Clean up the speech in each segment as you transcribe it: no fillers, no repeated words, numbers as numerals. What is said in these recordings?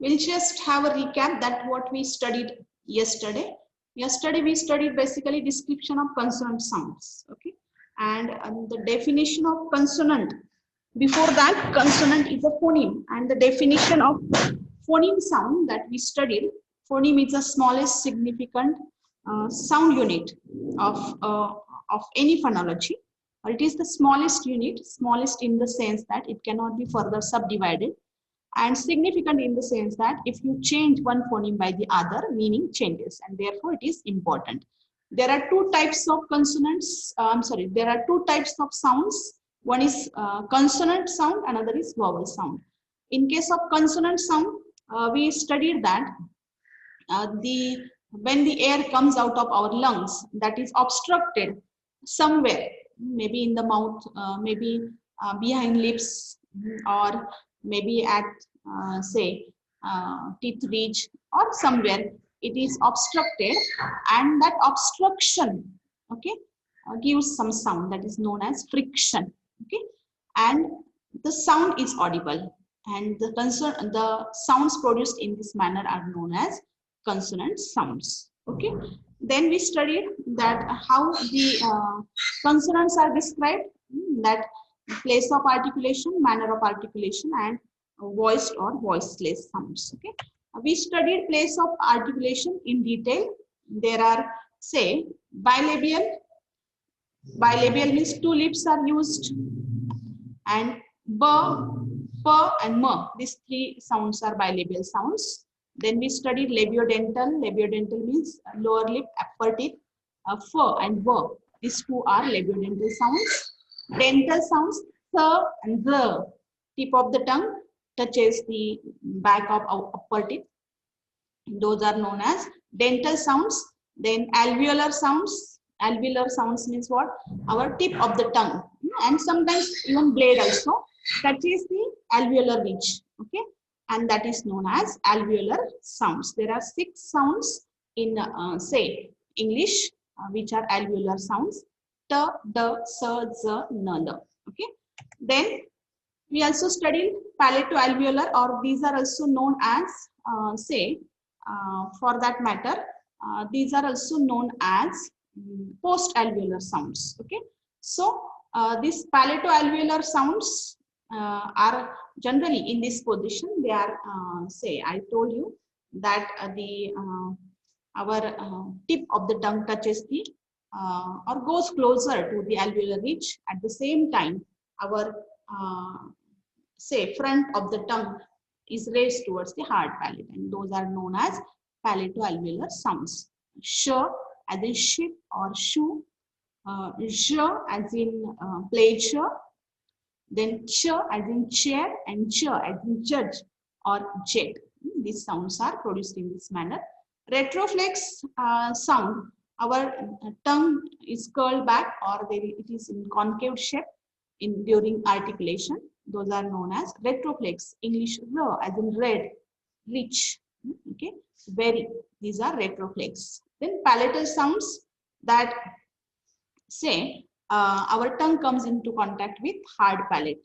We'll just have a recap that what we studied yesterday. Yesterday we studied basically description of consonant sounds, okay, and the definition of consonant. Before that, consonant is a phoneme, and the definition of phoneme sound that we studied. Phoneme is the smallest significant sound unit of any phonology, or it is the smallest unit, smallest in the sense that it cannot be further subdivided, and significant in the sense that if you change one phoneme by the other, meaning changes, and therefore it is important. There are two types of consonants. There are two types of sounds. One is consonant sound, another is vowel sound. In case of consonant sound, we studied that when the air comes out of our lungs, that is obstructed somewhere, maybe in the mouth, maybe behind lips, or maybe at teeth ridge or somewhere it is obstructed, and that obstruction, okay, gives some sound that is known as friction, okay, and the sound is audible, and the sounds produced in this manner are known as consonant sounds, okay. Then we studied that how the consonants are described, that place of articulation, manner of articulation, and voiced or voiceless sounds, okay. We studied place of articulation in detail. There are, say, bilabial. Bilabial means two lips are used, and b, p, and m. These three sounds are bilabial sounds. Then we studied labiodental. Labiodental means lower lip, upper teeth. F and v. These two are labiodental sounds. Dental sounds, th and the. Tip of the tongue touches the back of our upper teeth. Those are known as dental sounds. Then alveolar sounds. Alveolar sounds means what? Our tip of the tongue, and sometimes even blade also touches the alveolar ridge, okay, and that is known as alveolar sounds. There are 6 sounds in say English which are alveolar sounds: t, d, s, z, n, l, okay. Then we also studied palato-alveolar, or these are also known as for that matter, these are also known as post-alveolar sounds, okay. So these palato-alveolar sounds are generally in this position. They are I told you that our tip of the tongue touches the or goes closer to the alveolar ridge. At the same time, our front of the tongue is raised towards the hard palate, and those are known as palato-alveolar sounds. Sh as in ship or shoe, zh as in pleasure, then ch as in chair, and j as in judge or jet. These sounds are produced in this manner. Retroflex sound, our tongue is curled back, or it is in concave shape during articulation. Those are known as retroflex. English r as in red, rich, okay, very. These are retroflex. Then palatal sounds, that say our tongue comes into contact with hard palate.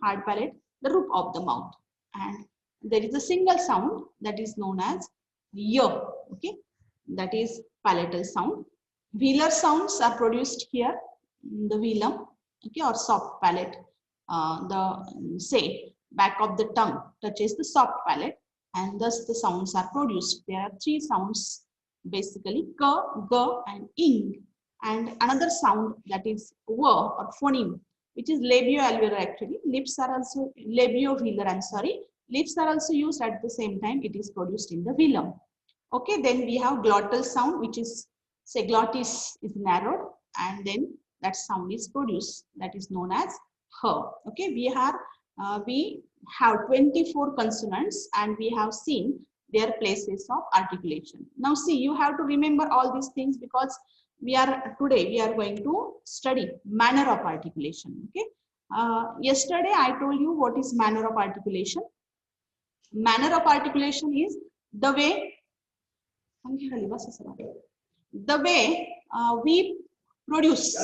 Hard palate, the roof of the mouth, and there is a single sound that is known as y, okay, that is palatal sound. Velar sounds are produced here, the velum, okay, or soft palate. The back of the tongue touches the soft palate, and thus the sounds are produced. There are 3 sounds basically: k, g, and ing, and another sound that is w, or phoneme, which is labio-alveolar. Actually, lips are also labio-velar. I'm sorry, lips are also used at the same time. It is produced in the velum. Okay, then we have glottal sound, which is, say, glottis is narrowed, and then that sound is produced. That is known as h. Okay, we have 24 consonants, and we have seen their places of articulation. Now see, you have to remember all these things, because today we are going to study manner of articulation. Okay, yesterday I told you what is manner of articulation. Manner of articulation is the way we produce.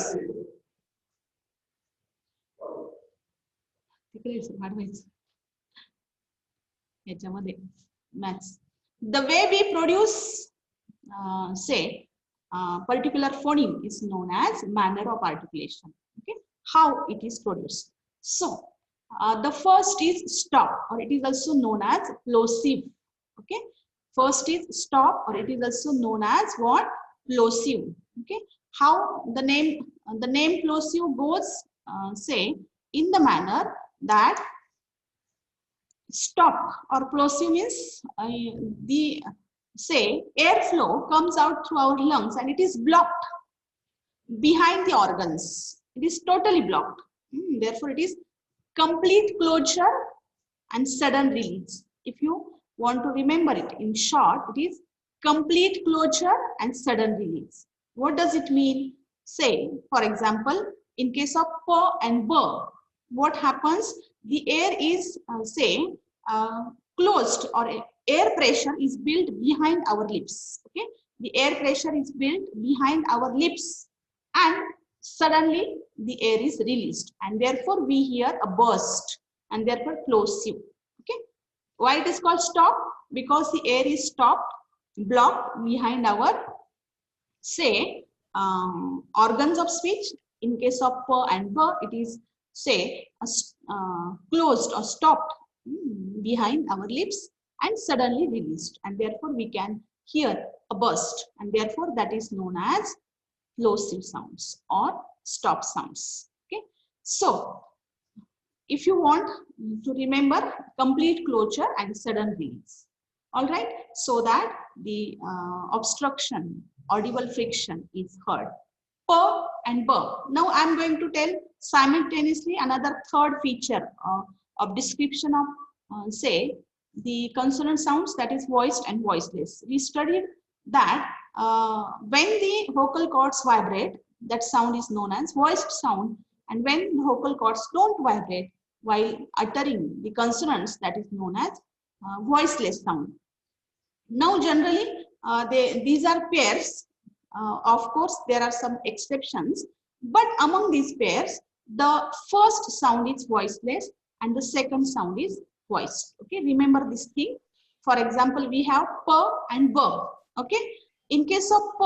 maths. The way we produce, say, particular phoneme is known as manner of articulation. Okay, how it is produced. So, the first is stop, or it is also known as plosive. Okay, first is stop, or it is also known as what? Plosive. Okay, how the name plosive goes, say, in the manner that stop or plosive means the say airflow comes out through our lungs and it is blocked behind the organs. It is totally blocked. Therefore, it is complete closure and sudden release. If you want to remember it in short, it is complete closure and sudden release. What does it mean? Say, for example, in case of p and b, what happens? The air is, say, closed, or air pressure is built behind our lips. Okay, the air pressure is built behind our lips, and suddenly the air is released, and therefore we hear a burst, and therefore plosive. Okay, why it is called stop? Because the air is stopped, blocked behind our, say, organs of speech. In case of p and b, it is, say, closed or stopped behind our lips and suddenly released, and therefore we can hear a burst, and therefore that is known as plosive sounds or stop sounds. Okay, so if you want to remember complete closure and sudden release, all right, so that the obstruction, audible friction is heard. P and B. Now I am going to tell simultaneously another third feature of description of, say, the consonant sounds, that is voiced and voiceless. We studied that when the vocal cords vibrate, that sound is known as voiced sound, and when the vocal cords don't vibrate while uttering the consonants, that is known as voiceless sound. Now generally these are pairs. Of course there are some exceptions, but among these pairs the first sound is voiceless and the second sound is voiced. Okay, remember this thing. For example, we have p and b. Okay, in case of p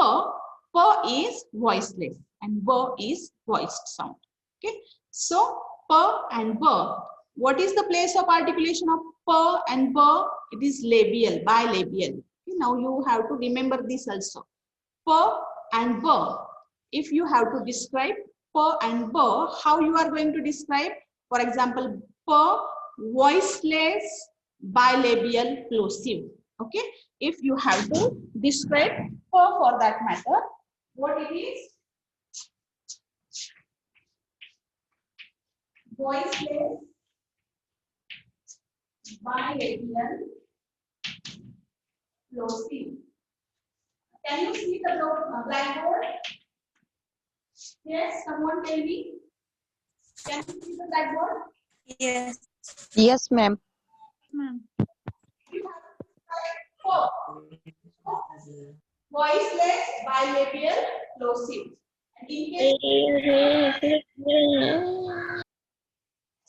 is voiceless and b is voiced sound. Okay, so p and b. What is the place of articulation of p and b? It is labial, bilabial. Okay, now you have to remember this also. P and b. If you have to describe p and b, how you are going to describe? For example, p voiceless, bilabial, plosive. Okay, if you have to describe p for that matter, what it is? Voiceless, bilabial, plosive. Can you see the blackboard? Yes, someone tell me. Can you see the blackboard? Yes. Yes, ma'am. You have to select voiceless, bilabial, plosive. And in case,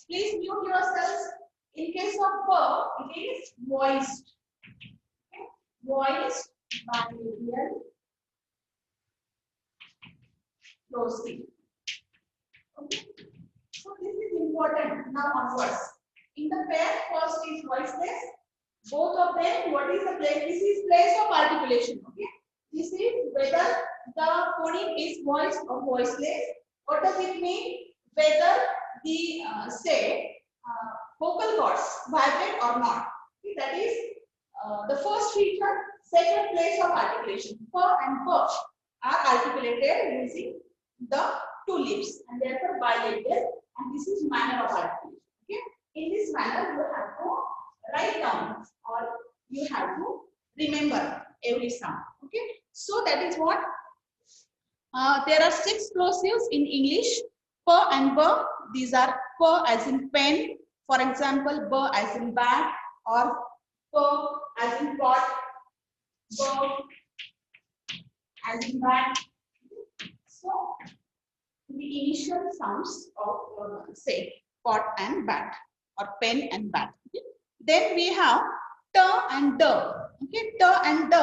please mute yourselves. In case of it is voiced. Okay? Voiced, bilabial, plosive. Okay. So this is important. Now onwards. In the pair, first is voiceless. Both of them, what is the place? This is place of articulation. Okay. This is whether the phoneme is voiced or voiceless. What does it mean? Whether the say vocal cords vibrate or not. Okay. That is the first feature. Second, place of articulation. P and p are articulated using the two lips, and therefore bilabial. And this is manner of articulation. Okay. In this manner, you have to write down or you have to remember every sound. Okay. So that is what. There are 6 plosives in English. P and b. These are p as in pen. For example, b as in bat, or p as in pot. B as in bat. So the initial sounds of say pot and bat or pen and bat. Okay. Then we have t and d. Okay, t and d.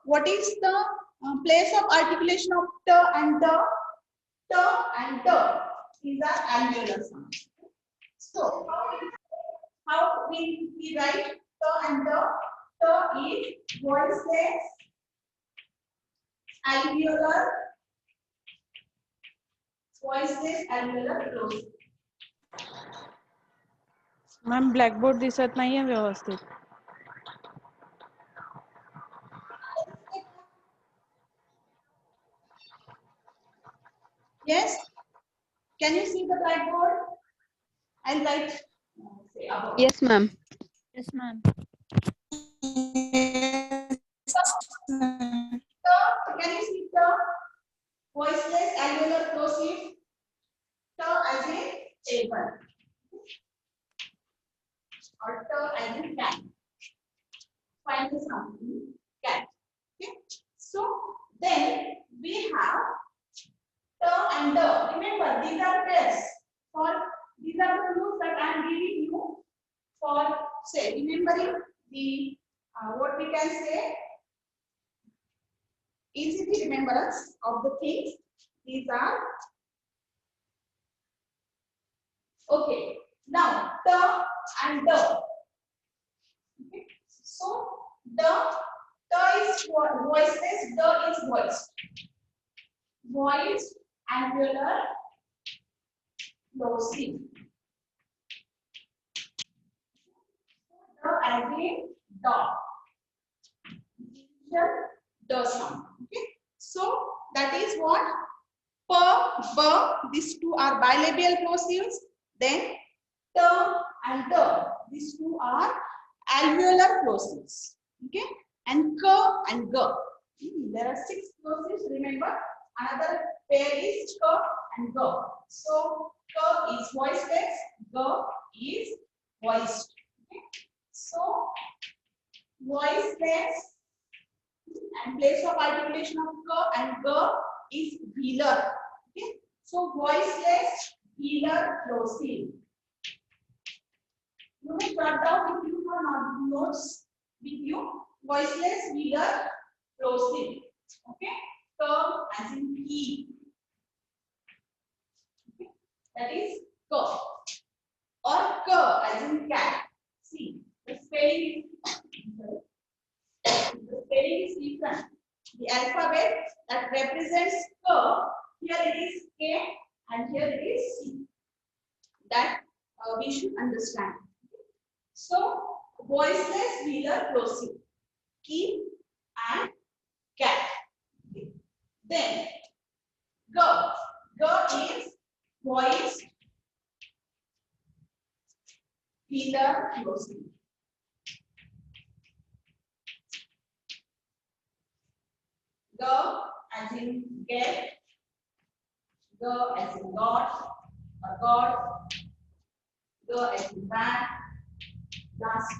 What is the place of articulation of t and d? T and d. These are alveolar sounds. So how we write t and d? T is voiceless alveolar, closure. Ma'am blackboard दिसत नाहीये व्यवस्थित. Yes, can you see the blackboard? I'll write. Say above. Yes, ma'am. Yes, ma'am. Can you see the voiceless alveolar plosive? T as in table or T as in cat. Find the sound cat. Okay. So then we have T and D. Remember, these are pairs. For these are the clues that I am giving you for say remembering the what we can say easy remembrance of the things. These are okay. Now T and D. Okay. So T is voiceless, D is voiced. Voiced alveolar plosive. D as in dog. The sound. Okay. So that is what p, b. These two are bilabial plosives. Then t and d. These two are alveolar plosives. Okay. And k and g. There are 6 plosives. Remember, another pair is k and g. So k is voiceless, g is voiced. Okay. So voiceless and place of articulation of k and g is velar. Okay. So voiceless velar plosive. You may jot down if you have not notes with you. Voiceless velar plosive. Okay. K as in key. Okay. That is k. Or k as in cat. See, the spelling is different. The alphabet that represents k, here it is k and here it is c. That we should understand. So voiceless velar plosive, key and cat. Then g is voiced velar plosive. G as in get, G as in God or God, G as in bad, last.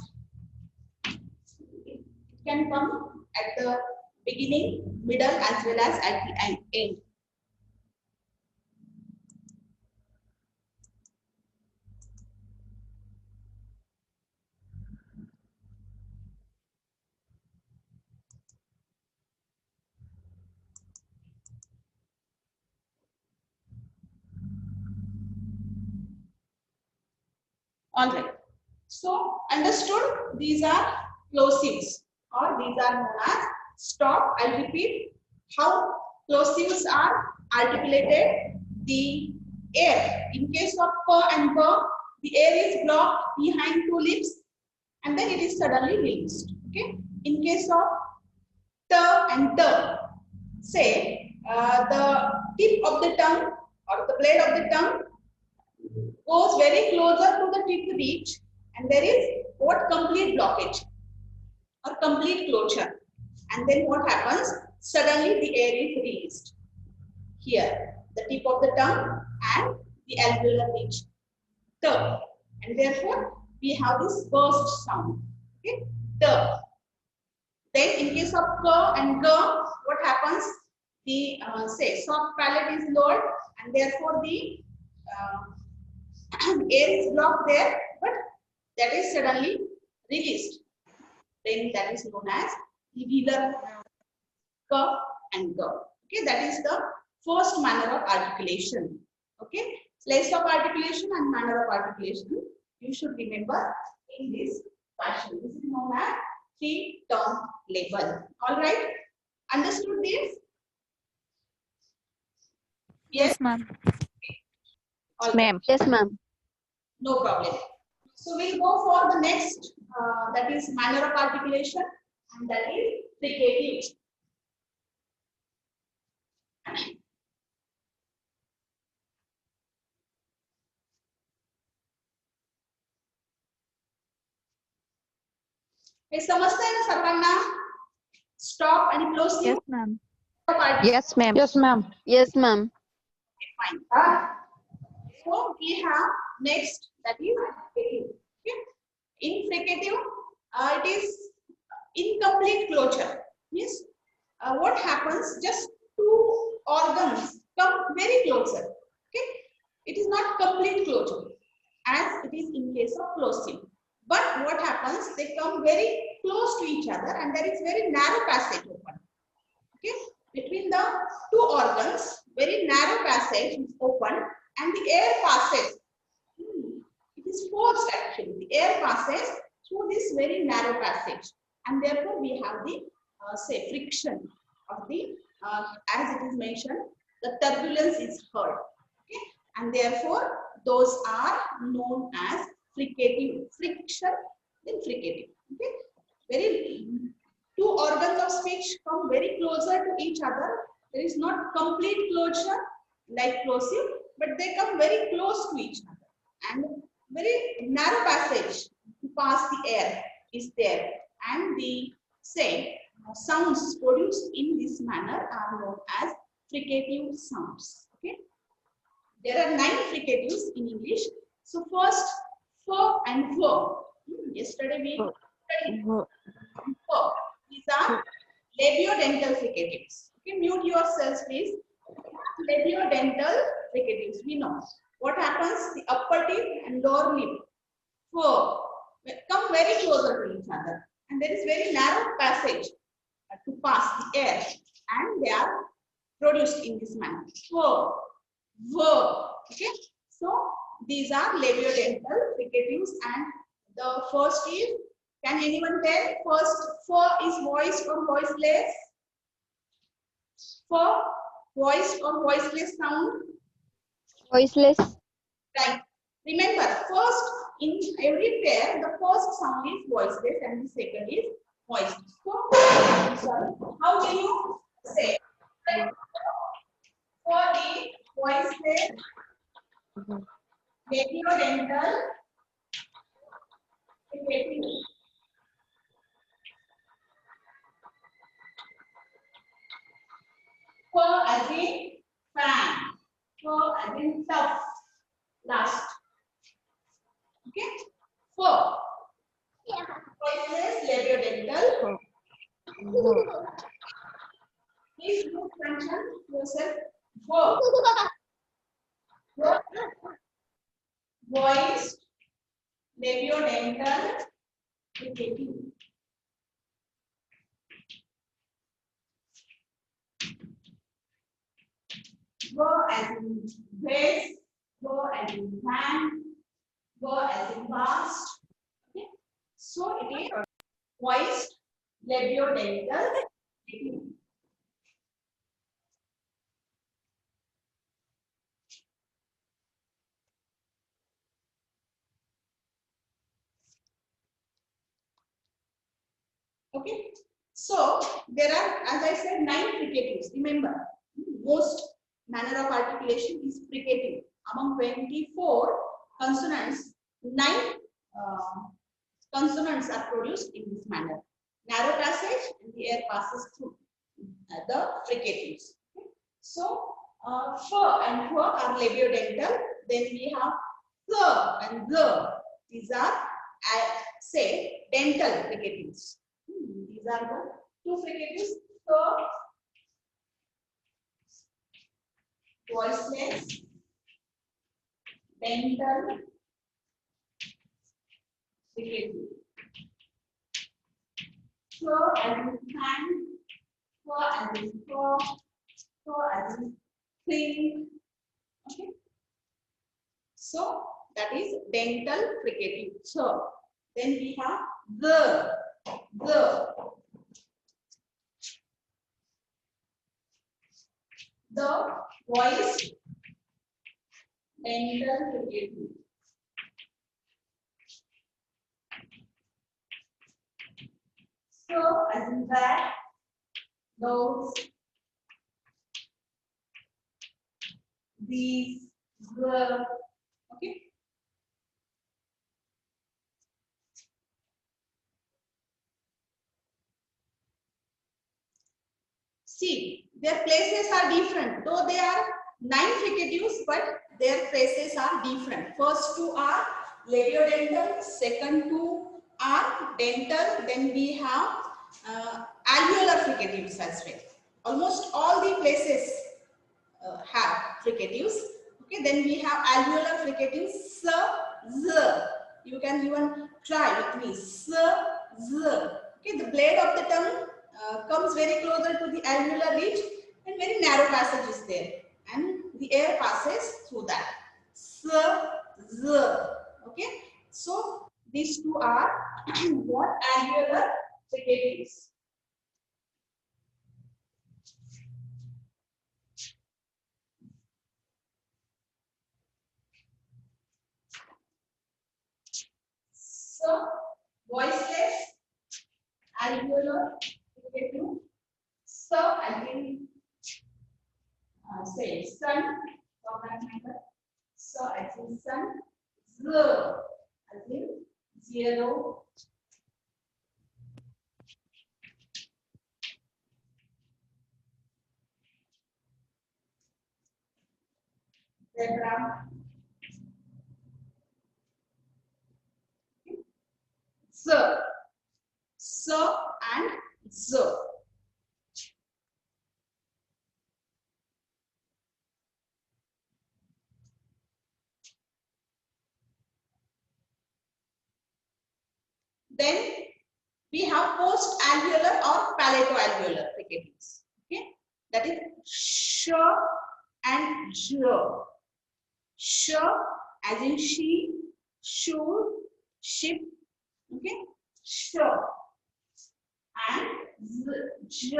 It can come at the beginning, middle as well as at the end. All right. So understood, these are plosives or these are known as stop. I'll repeat how plosives are articulated. The air, in case of p and b, the air is blocked behind 2 lips and then it is suddenly released. Okay. In case of t and t, say the tip of the tongue or the blade of the tongue goes very closer to the tip reach and there is what complete blockage or complete closure, and then what happens, suddenly the air is released here, the tip of the tongue and the alveolar ridge, t, and therefore we have this burst sound. Okay, t. Then in case of k and g, what happens, the say soft palate is lowered and therefore the air is blocked there, but that is suddenly released. then that is known as irregular k and g. Okay, that is the first manner of articulation. Okay, place of articulation and manner of articulation you should remember in this fashion. This is known as three-term label. All right, understood this? Yes, ma'am. All right. Ma'am. Yes, ma'am. No problem. So we'll go for the next, that is manner of articulation, and that is fricative. हे समजते हैं ना सर्वांना? Stop and close. Yes, ma'am. Yes, ma'am. Yes, ma'am. Yes, ma'am. Fine. So we have next, that is fricative. Okay. In fricative, it is incomplete closure. Yes. What happens? Just two organs come very closer. Okay. It is not complete closure as it is in case of plosive. But what happens? They come very close to each other, and there is very narrow passage open. Okay. Between the two organs, very narrow passage is open, and the air passes. It is forced actually. The air passes through this very narrow passage, and therefore we have the say friction of the as it is mentioned, the turbulence is heard. Okay, and therefore those are known as fricative. Friction, then fricative. Okay, very two organs of speech come very closer to each other. There is not complete closure like plosive, but they come very close to each other, and very narrow passage to pass the air is there, and the say sounds produced in this manner are known as fricative sounds. Okay, there are 9 fricatives in English. So first, f and v. Yesterday we studied f. These are labiodental fricatives. Okay, mute yourselves, please. Labiodental fricatives. We know what happens. The upper lip and lower lip come very closer to each other, and there is very narrow passage to pass the air, and they are produced in this manner. Okay, so these are labiodental fricatives, and the first is, can anyone tell first is voiced or voiceless? Voiced or voiceless sound? Voiceless. Right. Remember, first in every pair, the first sound is voiceless and the second is voiced. So, sorry, how do you say? For the voiceless, labiodental fricative. For as in fan. For as in tough. Last. Okay. For voiceless, labiodental. Please do mention yourself. For voiced, labiodental fricative. Go as in grace, go as in fan, go as in vast. Okay. So it is voiced, labiodental fricative. Okay, so there are, as I said, 9 fricatives. Remember, most manner of articulation is fricative. Among 24 consonants, 9 consonants are produced in this manner. Narrow passage, and the air passes through the fricatives. Okay. So, f and f are labiodental. Then we have th and the. These are, say, dental fricatives. These are the 2 fricatives. So, voiceless, dental fricative. as in hand, as in fur, as in thing. Okay. So that is dental fricative. So then we have the voice dental fricative. So as in that, those, these, the. Okay. See, their places are different. Though they are 9 fricatives, but their places are different. First 2 are labiodental, second 2 are dental. Then we have alveolar fricatives as well. Almost all the places have fricatives. Okay, then we have alveolar fricatives, s, z. You can even try with me, s, z. Okay, the blade of the tongue comes very closer to the alveolar ridge and very narrow passage is there, and the air passes through that. S, z. Okay, so these 2 are what alveolar fricatives. So voiceless alveolar fricative. So I can say sun for that matter. So I think sun, z, I think 0. Zebra. Z, so and z. Then we have post-alveolar or palato-alveolar fricatives. Okay, that is sh and j. Sh as in she, shoe, ship. Okay, sh and j.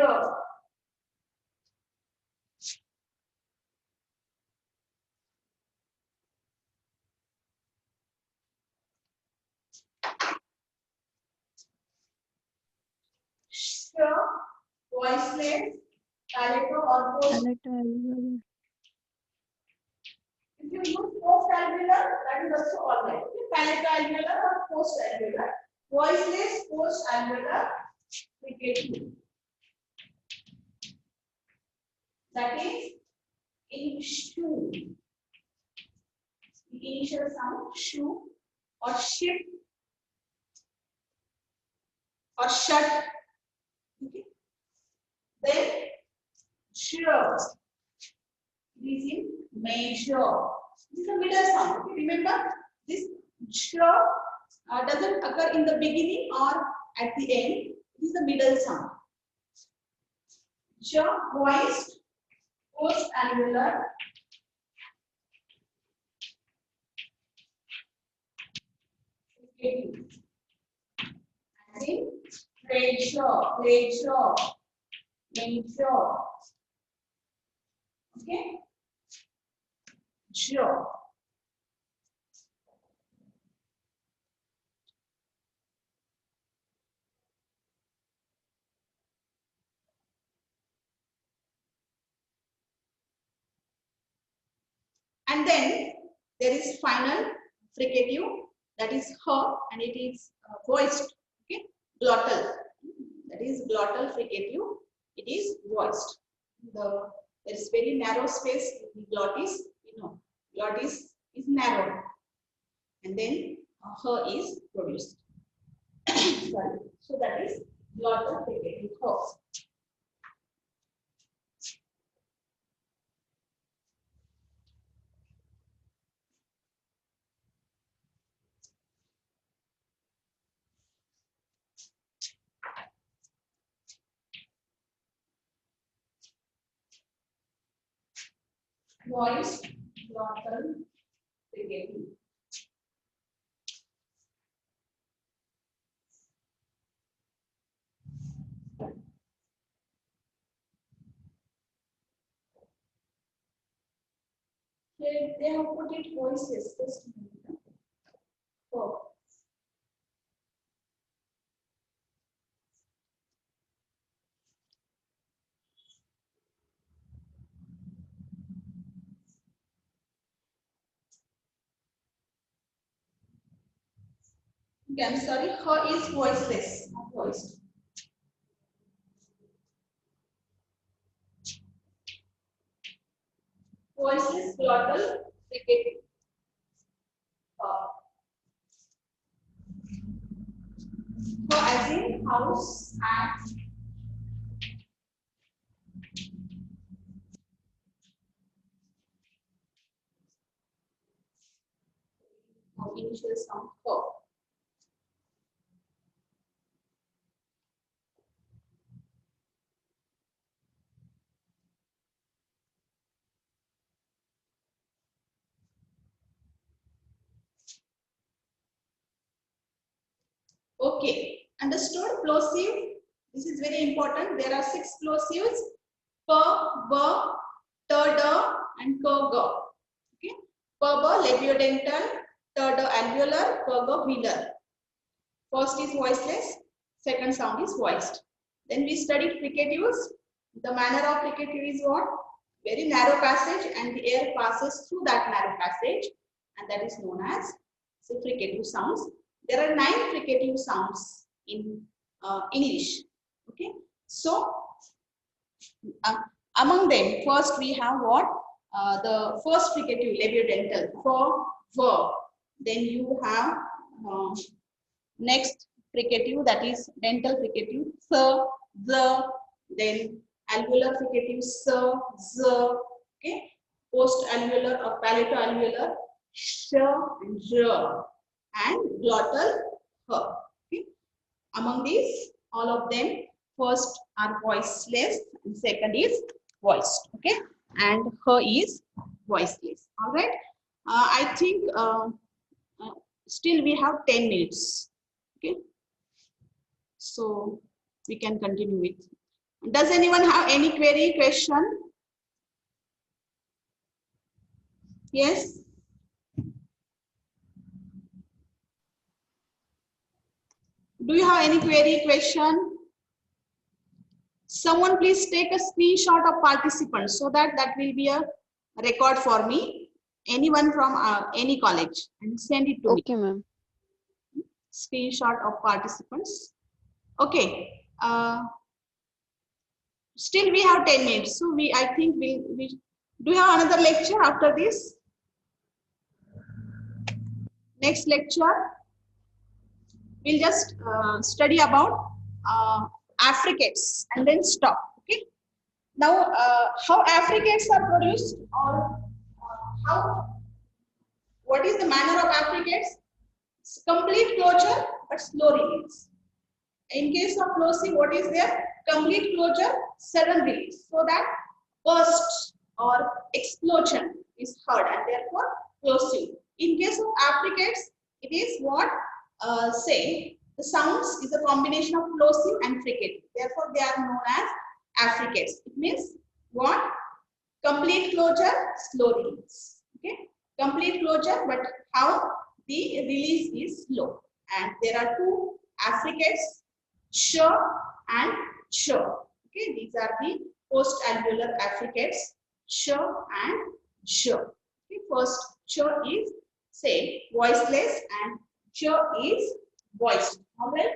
Sh, voiceless, palato or post. If you use post-alveolar, that is also alright. Okay, palato-alveolar or post-alveolar. Voiceless post-alveolar fricative. That is in shoe. The initial sound shoe or ship or shut. Okay. Then sure. It is in measure. This is the middle sound. Okay. Remember, this sure doesn't occur in the beginning or at the end. It is the middle sound. Sure, voiced, post-alveolar. As in pressure, measure. Okay. Jaw. And then there is final fricative, that is her, and it is voiced. Okay, glottal. That is glottal fricative. It is voiced. There is very narrow space in the glottis. You know, glottis is narrow, and then her is produced. Sorry. So that is glottal fricative her. voiced glottal fricative. Here they have put it voices. Just a minute. Oh. Okay, I'm sorry. Her is voiceless, not voiced. Voiceless glottal fricative. So as in house and initial sound her. Okay, understood? Plosive. This is very important. There are 6 plosives: p, b, t, d, and k, g. Okay, p, b, labiodental, t, d, alveolar, k, g, velar. First is voiceless, second sound is voiced. Then we studied fricatives. The manner of fricative is what? Very narrow passage, and the air passes through that narrow passage, and that is known as fricative sounds. There are 9 fricative sounds in English. Okay, so among them, first we have what? The first fricative, labiodental, for, ver. Then you have next fricative, that is dental fricative, s, the. Then alveolar fricative, s, z. Okay, post alveolar or palato alveolar, sh and r, and glottal, h. Okay, among these, all of them, first are voiceless, and second is voiced. Okay, and h is voiceless. All right. I think still we have 10 minutes. Okay, so we can continue with. Does anyone have any query, question? Yes. Do you have any query, question? Someone please take a screenshot of participants so that will be a record for me. Anyone from any college, and send it to me. Okay, ma'am. Screenshot of participants. Okay. Still we have 10 minutes, so I think we do you have another lecture after this? Next lecture we'll just study about affricates and then stop. Okay. Now how affricates are produced, or what is the manner of affricates? Complete closure but slow release. In case of plosive, what is there? Complete closure, sudden release, so that burst or explosion is heard, and therefore plosive. In case of affricates, it is what say the sounds is a combination of plosive and fricative. Therefore, they are known as affricates. It means what? Complete closure, slow release. Okay, complete closure, but how the release is slow. And there are 2 affricates, sh and ch. Okay, these are the post-alveolar affricates, sh and ch. Okay, first ch is say voiceless and ch is voiced. Alright,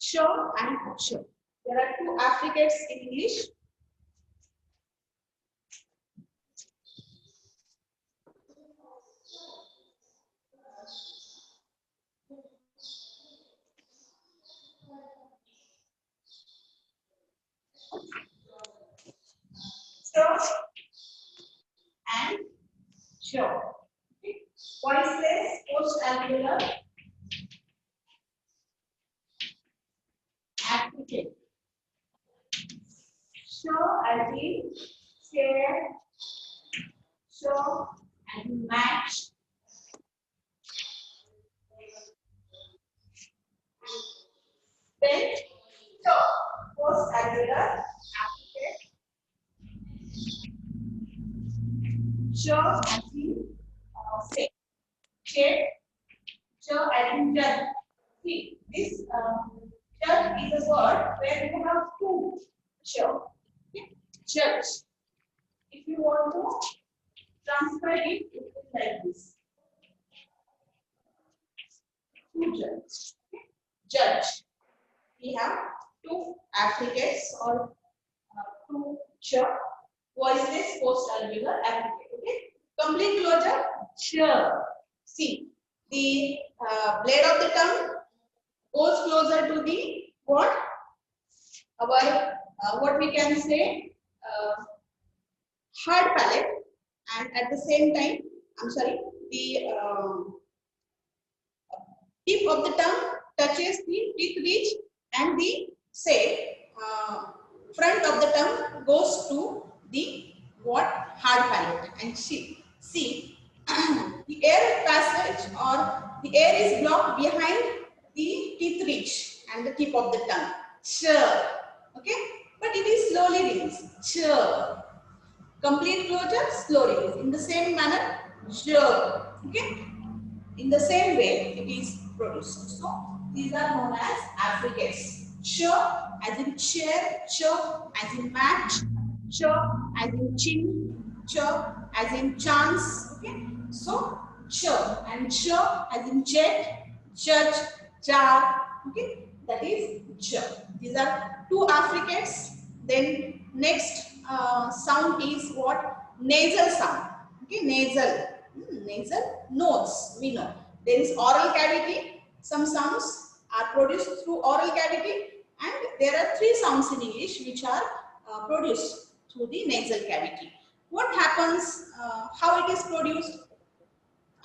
ch and ch. There are 2 affricates in English. And sure. Okay. Voiceless, post-alveolar, affricate. Sure, as in share, show, and match. Then show, post alveolar, affricate. Show as in say, shape, show as in judge. See, this judge is a word where you have two show. Okay? Judge. If you want to transfer it, it is like this. Two judge. Okay? Judge. We have two affricates or two show. Voiceless post alveolar affricate. Okay? Complete closure. Sure. See, the blade of the tongue goes closer to the what? Our what we can say hard palate, and at the same time, I'm sorry, the tip of the tongue touches the teeth ridge, and the say front of the tongue goes to the what hard palate. And see the air passage or the air is blocked behind the teeth ridge and the tip of the tongue. Sure. Okay, but it is slowly released. Sure. Complete closure, slow release. In the same manner, sure. Okay. In the same way, it is produced. So these are known as affricates. Sure, as in chair. Sure, as in match. Sure, as in chin. Sure, as in chance. Okay. So sure and sure as in jet, judge, jar. Okay. That is sure. These are two affricates. Then next sound is what? Nasal sound. Okay, nasal. Nasal notes, we know. There is oral cavity. Some sounds are produced through oral cavity, and there are three sounds in English which are produced through the nasal cavity. What happens? How it is produced?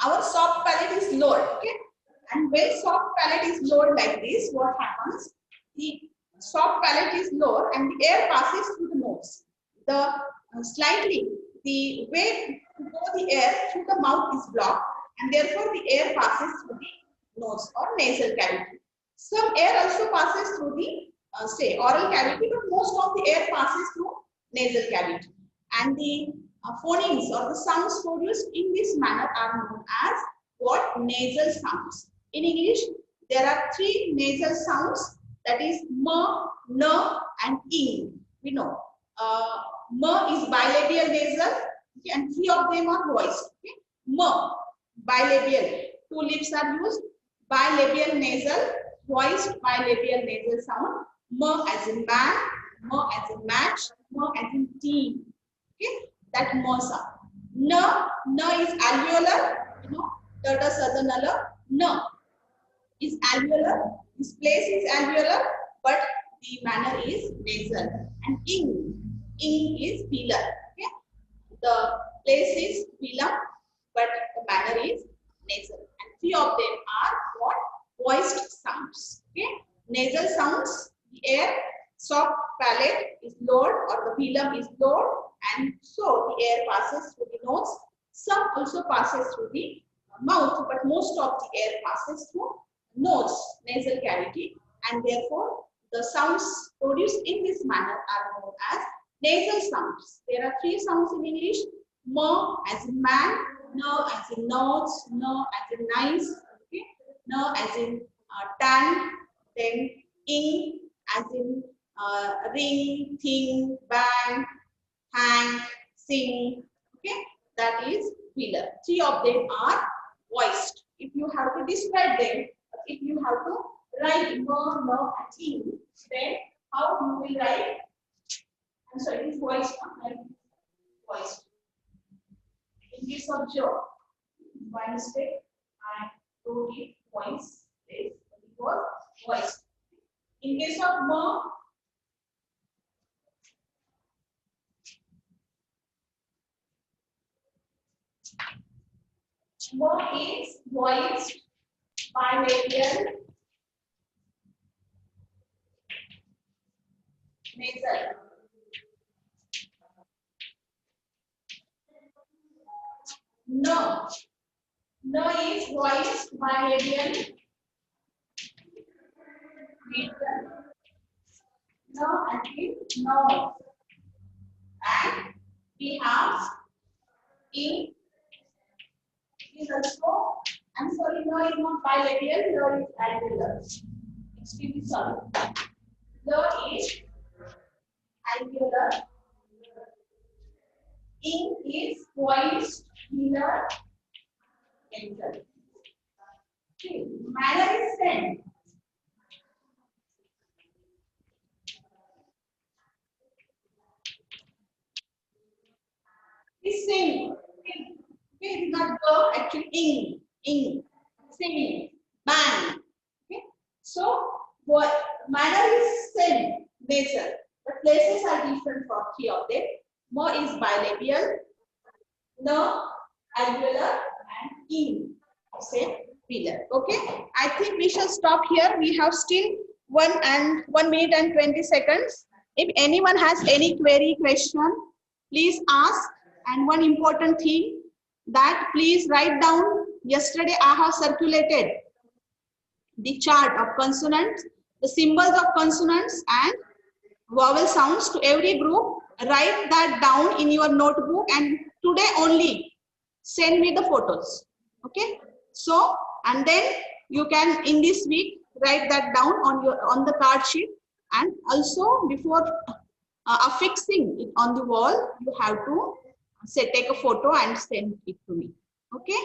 Our soft palate is lowered. Okay, and when soft palate is lowered like this, what happens? The soft palate is lower, and the air passes through the nose. The slightly the way to go the air through the mouth is blocked, and therefore the air passes through the nose or nasal cavity. Some air also passes through the say oral cavity, but most of the air passes through nasal cavity. And the phonemes or the sounds produced in this manner are known as what? Nasal sounds. In English, there are three nasal sounds, that is m, n, and ing. We know. M is bilabial nasal, okay, and three of them are voiced. Okay. M, bilabial, two lips are used. Bilabial nasal, voiced bilabial nasal sound. M as in man, M as in match, M as in team. Okay, that M sound. N is alveolar, you know, Turtle Southern N is alveolar. This place is alveolar, but the manner is nasal. And ing is velar. Okay, the place is velar, but the manner is nasal. And three of them are what? Voiced sounds. Okay, nasal sounds. The air, soft palate is lowered, or the velum is lowered, and so the air passes through the nose. Some also passes through the mouth, but most of the air passes through nose, nasal cavity, and therefore the sounds produced in this manner are known as nasal sounds. There are three sounds in English: m as in man, n as in nose, n as in nice, okay, n as in tan, then ing as in ring, thing, bang, hang, sing. Okay, that is velar. Three of them are voiced. If you have to describe them, if you have to write m, n, and ing, then how you will write? I'm sorry, it is voiced, like voiced. In case of Joe, by mistake, I wrote it voice. It was voiced. In case of m, is voiced bilabial nasal. No. No is voiced bilabial. No and it no. And we have in is also, I'm sorry, no is not bilabial, no is alveolar. Extremely sorry. No is alveolar. In is voiced velar nasal. Okay. Manner is sent. Is sing. Okay, it's not go, actually ing, sing, bang. Okay, so what manner is same nature. The places are different for three of them. Mo is bilabial, no alveolar, and in same velar. Okay, I think we shall stop here. We have still 1 minute and 20 seconds. If anyone has any query, question, please ask. And one important thing that please write down. Yesterday I have circulated the chart of consonants, the symbols of consonants and vowel sounds to every group. Write that down in your notebook and today only send me the photos. Okay. So, and then you can in this week write that down on the card sheet, and also before affixing it on the wall, you have to say take a photo and send it to me. Okay.